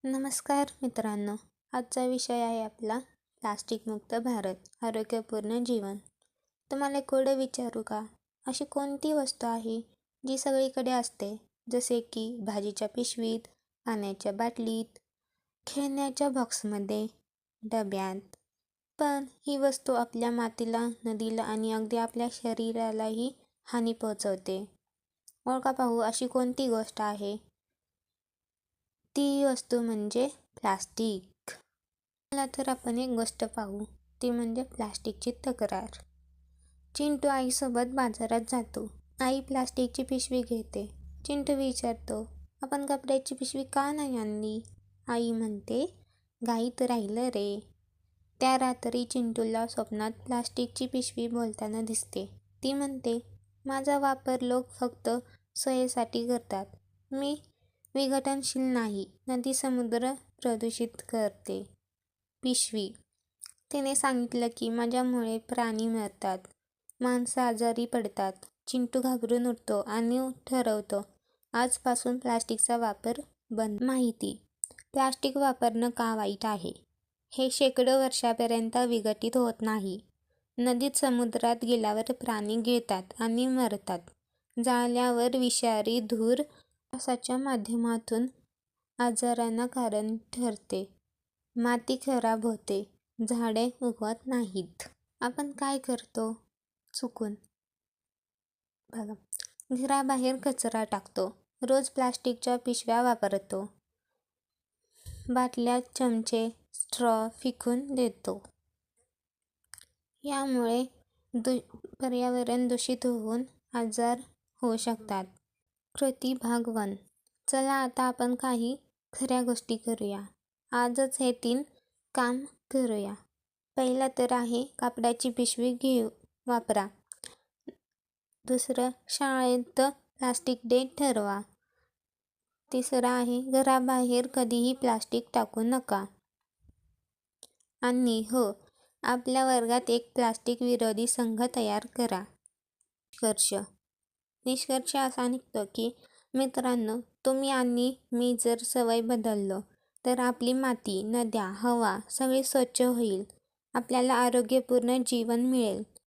नमस्कार मित्रांनो. आजचा विषय आहे आपला प्लास्टिकमुक्त भारत आरोग्यपूर्ण जीवन. तुम्हाला एक विचारू का? अशी कोणती वस्तू आहे जी सगळीकडे असते, जसे की भाजीच्या पिशवीत, पाण्याच्या बाटलीत, खेळण्याच्या बॉक्समध्ये, डब्यात, पण ही वस्तू आपल्या मातीला, नदीला आणि अगदी आपल्या शरीरालाही हानी पोहोचवते? ओळखा पाहू अशी कोणती गोष्ट आहे? ती वस्तू म्हणजे प्लास्टिक. मला तर आपण एक गोष्ट पाहू, ती म्हणजे प्लास्टिकची तक्रार. चिंटू आईसोबत बाजारात जातो. आई प्लास्टिकची पिशवी घेते. चिंटू विचारतो, आपण कपड्याची पिशवी का नाही आणली? आई म्हणते, घाईत राहिलं रे. त्या रात्री चिंटूला स्वप्नात प्लास्टिकची पिशवी बोलताना दिसते. ती म्हणते, माझा वापर लोक फक्त सोयीसाठी करतात. मी विघटनशील नाही. नदी समुद्र प्रदूषित करते. पिशवी. तिने सांगितलं की माझ्यामुळे प्राणी मरतात, माणसं आजारी पडतात. चिंटू घाबरून उठतो आणि ठरवतो, आजपासून प्लास्टिकचा वापर बंद. माहिती. प्लास्टिक वापरणं का वाईट आहे? हे शेकडो वर्षापर्यंत विघटित होत नाही. नदीत समुद्रात गेल्यावर प्राणी गिळतात आणि मरतात. जाळल्यावर विषारी धूर श्वासाच्या माध्यमातून आजारांना कारण ठरते. माती खराब होते. झाडे उगवत नाहीत. आपण काय करतो चुकून? बघा, घराबाहेर कचरा टाकतो. रोज प्लास्टिकच्या पिशव्या वापरतो. बाटल्या, चमचे, स्ट्रॉ फेकून देतो. यामुळे पर्यावरण दूषित होऊन आजार होऊ शकतात. कृती भाग 1. चला आता आपण काही खऱ्या गोष्टी करूया. आजच हे 3 काम करूया. पहिलं तर आहे कापडाची पिशवी वापरा. दुसरं, शाळेत प्लास्टिक डे ठरवा. तिसरं आहे घराबाहेर कधीही प्लास्टिक टाकू नका. आणि हो, आपल्या वर्गात एक प्लास्टिक विरोधी संघ तयार करा. निष्कर्ष असा निघतो की मित्रांनो, तुम्ही आणि मी जर सवय बदललो तर आपली माती, नद्या, हवा सगळी स्वच्छ होईल. आपल्याला आरोग्यपूर्ण जीवन मिळेल.